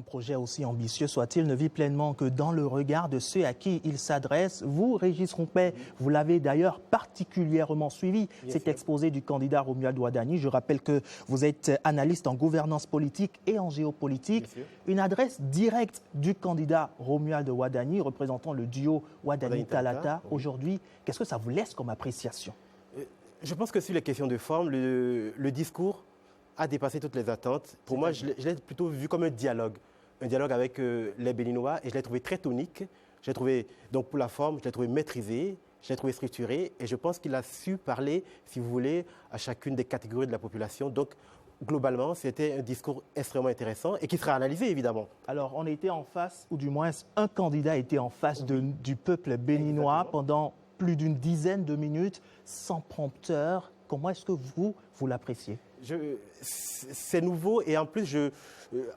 un projet aussi ambitieux soit-il ne vit pleinement que dans le regard de ceux à qui il s'adresse. Vous, Régis Rompet, vous l'avez d'ailleurs particulièrement suivi, cet exposé du candidat Romuald Ouadani. Je rappelle que vous êtes analyste en gouvernance politique et en géopolitique. Une adresse directe du candidat Romuald Ouadani, représentant le duo Ouadani-Talata. Aujourd'hui, qu'est-ce que ça vous laisse comme appréciation? Je pense que sur les questions de forme, le discours a dépassé toutes les attentes. Pour moi, je l'ai plutôt vu comme un dialogue avec les Béninois, et je l'ai trouvé très tonique. Je l'ai trouvé, donc pour la forme, je l'ai trouvé maîtrisé, je l'ai trouvé structuré, et je pense qu'il a su parler, si vous voulez, à chacune des catégories de la population. Donc, globalement, c'était un discours extrêmement intéressant et qui sera analysé, évidemment. Alors, on était en face, ou du moins un candidat était en face du peuple béninois pendant plus d'une dizaine de minutes, sans prompteur. Comment est-ce que vous l'appréciez? C'est nouveau, et en plus,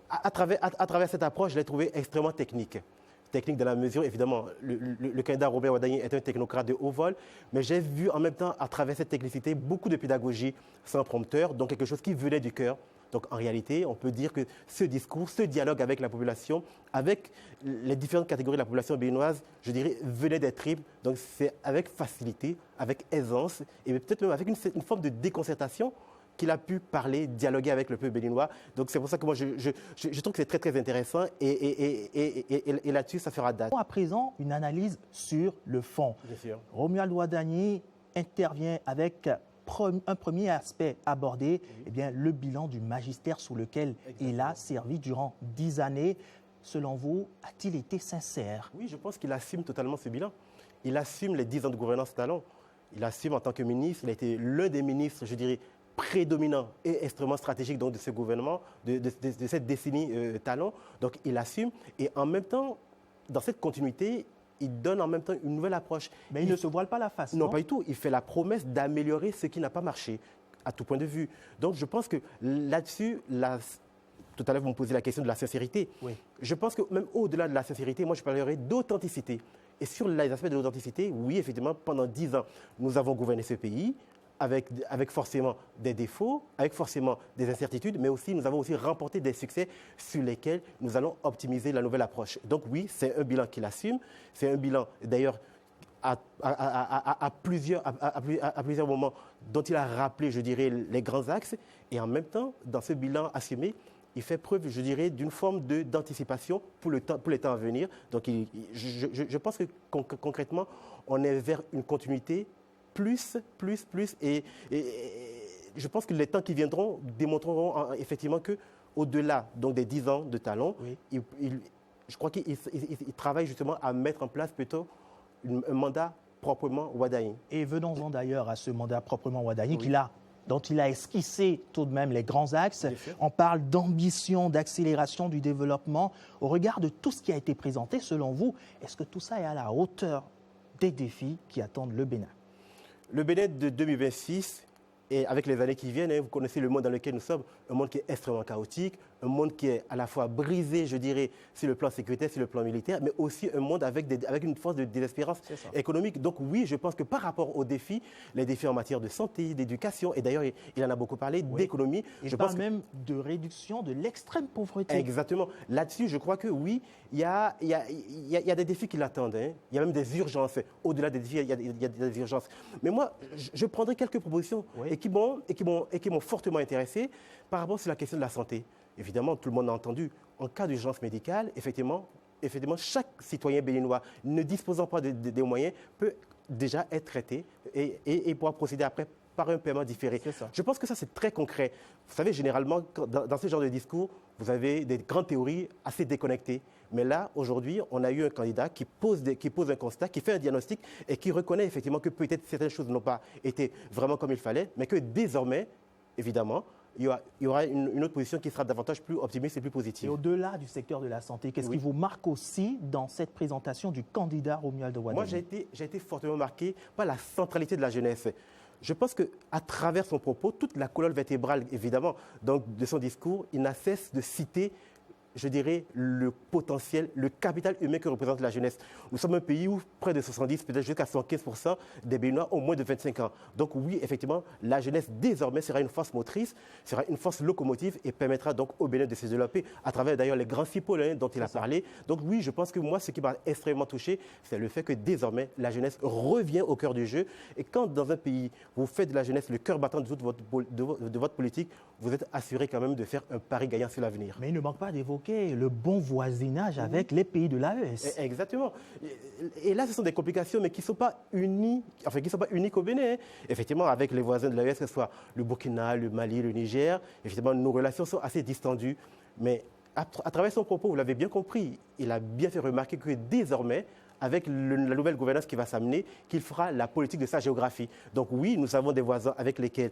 à travers cette approche, je l'ai trouvé extrêmement technique. Technique dans la mesure, évidemment, le candidat Robert Ouadani est un technocrate de haut vol, mais j'ai vu en même temps, à travers cette technicité, beaucoup de pédagogie sans prompteur, donc quelque chose qui venait du cœur. Donc en réalité, on peut dire que ce discours, ce dialogue avec la population, avec les différentes catégories de la population béninoise, je dirais, venait des tripes. Donc c'est avec facilité, avec aisance, et peut-être même avec une forme de déconcertation qu'il a pu parler, dialoguer avec le peuple béninois. Donc c'est pour ça que moi, je trouve que c'est très, très intéressant, et là-dessus, ça fera date. À présent, une analyse sur le fond. Bien sûr. Romuald Ouadani intervient avec un premier aspect abordé, eh bien, le bilan du magistère sous lequel il a servi durant 10 années. Selon vous, a-t-il été sincère? Oui, je pense qu'il assume totalement ce bilan. Il assume les 10 ans de gouvernance Talon. Il assume en tant que ministre, il a été l'un des ministres, je dirais, prédominants et extrêmement stratégiques donc, de ce gouvernement, de cette décennie Talon. Donc il assume, et en même temps, dans cette continuité, il donne en même temps une nouvelle approche. Mais il ne se voile pas la face, non? Non, pas du tout. Il fait la promesse d'améliorer ce qui n'a pas marché, à tout point de vue. Donc, je pense que là-dessus, tout à l'heure, vous me posez la question de la sincérité. Oui. Je pense que même au-delà de la sincérité, moi, je parlerai d'authenticité. Et sur les aspects de l'authenticité, oui, effectivement, pendant 10 ans, nous avons gouverné ce pays, avec forcément des défauts, avec forcément des incertitudes, mais aussi nous avons aussi remporté des succès sur lesquels nous allons optimiser la nouvelle approche. Donc oui, c'est un bilan qu'il assume, c'est un bilan d'ailleurs à plusieurs moments dont il a rappelé, je dirais, les grands axes, et en même temps, dans ce bilan assumé, il fait preuve, je dirais, d'une forme d'anticipation pour les temps à venir. Donc je pense que concrètement, on est vers une continuité plus, et je pense que les temps qui viendront démontreront effectivement qu'au-delà des 10 ans de Talon, oui, je crois qu'il travaille justement à mettre en place plutôt un mandat proprement Ouadani. Et venons-en d'ailleurs à ce mandat proprement Ouadani oui, dont il a esquissé tout de même les grands axes. On parle d'ambition, d'accélération du développement. Au regard de tout ce qui a été présenté, selon vous, est-ce que tout ça est à la hauteur des défis qui attendent le Bénin? Le Bénin de 2026, et avec les années qui viennent, vous connaissez le monde dans lequel nous sommes, un monde qui est extrêmement chaotique, un monde qui est à la fois brisé, je dirais, sur le plan sécuritaire, sur le plan militaire, mais aussi un monde avec une force de désespérance économique. Donc oui, je pense que par rapport aux défis, les défis en matière de santé, d'éducation, et d'ailleurs, il en a beaucoup parlé, d'économie. Je pense même de réduction de l'extrême pauvreté. Exactement. Là-dessus, je crois que oui, il y a des défis qui l'attendent. Il y a même des urgences. Au-delà des défis, il y a des urgences. Mais moi, je prendrai quelques propositions et qui m'ont fortement intéressé par rapport sur la question de la santé. Évidemment, tout le monde a entendu, en cas d'urgence médicale, effectivement, chaque citoyen béninois ne disposant pas des moyens peut déjà être traité et pourra procéder après par un paiement différé. Je pense que ça, c'est très concret. Vous savez, généralement, dans ce genre de discours, vous avez des grandes théories assez déconnectées. Mais là, aujourd'hui, on a eu un candidat qui pose un constat, qui fait un diagnostic et qui reconnaît effectivement que peut-être certaines choses n'ont pas été vraiment comme il fallait, mais que désormais, évidemment, il y aura une autre position qui sera davantage plus optimiste et plus positive. Et au-delà du secteur de la santé, qu'est-ce qui vous marque aussi dans cette présentation du candidat Romuald Ouadani? Moi, j'ai été fortement marqué par la centralité de la jeunesse. Je pense qu'à travers son propos, toute la colonne vertébrale, évidemment, donc, de son discours, il n'a cesse de citer je dirais, le potentiel, le capital humain que représente la jeunesse. Nous sommes un pays où près de 70, peut-être jusqu'à 75% des Béninois ont moins de 25 ans. Donc oui, effectivement, la jeunesse désormais sera une force motrice, sera une force locomotive et permettra donc au Bénin de se développer à travers d'ailleurs les grands cipolins dont il a parlé. Donc oui, je pense que moi, ce qui m'a extrêmement touché, c'est le fait que désormais, la jeunesse revient au cœur du jeu. Et quand dans un pays, vous faites de la jeunesse le cœur battant de votre politique, vous êtes assuré quand même de faire un pari gagnant sur l'avenir. Mais il ne manque pas d'évoquer le bon voisinage avec les pays de l'AES. Exactement. Et là, ce sont des complications, mais qui ne sont pas uniques, enfin, qui sont pas uniques au Bénin. Effectivement, avec les voisins de l'AES, que ce soit le Burkina, le Mali, le Niger, effectivement, nos relations sont assez distendues. Mais à travers son propos, vous l'avez bien compris, il a bien fait remarquer que désormais, avec la nouvelle gouvernance qui va s'amener, qu'il fera la politique de sa géographie. Donc oui, nous avons des voisins avec lesquels,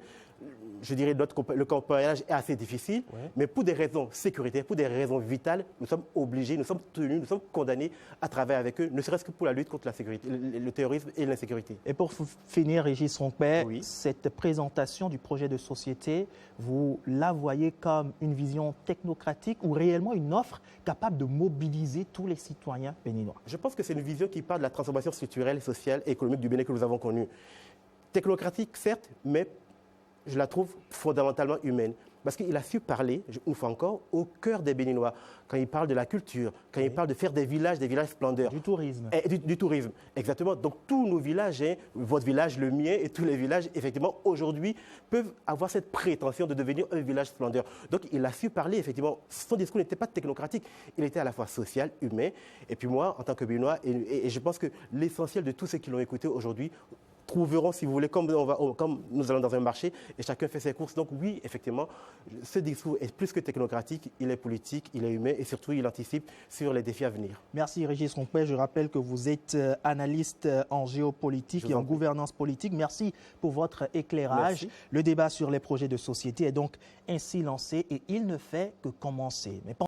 je dirais, le compagnonnage est assez difficile, mais pour des raisons sécuritaires, pour des raisons vitales, nous sommes obligés, nous sommes tenus, nous sommes condamnés à travailler avec eux, ne serait-ce que pour la lutte contre la sécurité, le terrorisme et l'insécurité. Et pour finir, Régis Rompé, Oui. cette présentation du projet de société, vous la voyez comme une vision technocratique ou réellement une offre capable de mobiliser tous les citoyens béninois? Je pense que c'est une vision qui parle de la transformation structurelle, sociale et économique du Bénin que nous avons connue. Technocratique, certes, mais je la trouve fondamentalement humaine. Parce qu'il a su parler, une fois encore, au cœur des Béninois. Quand il parle de la culture, quand il parle de faire des villages splendeurs. Du tourisme. Du tourisme, exactement. Donc tous nos villages, votre village, le mien et tous les villages, effectivement, aujourd'hui, peuvent avoir cette prétention de devenir un village splendeur. Donc il a su parler, effectivement. Son discours n'était pas technocratique, il était à la fois social, humain. Et puis moi, en tant que Béninois, et je pense que l'essentiel de tous ceux qui l'ont écouté aujourd'hui, trouveront, si vous voulez, comme nous allons dans un marché et chacun fait ses courses. Donc oui, effectivement, ce discours est plus que technocratique, il est politique, il est humain et surtout il anticipe sur les défis à venir. Merci Régis Rompé. Je rappelle que vous êtes analyste en géopolitique et en gouvernance politique. Merci pour votre éclairage. Merci. Le débat sur les projets de société est donc ainsi lancé et il ne fait que commencer. Mais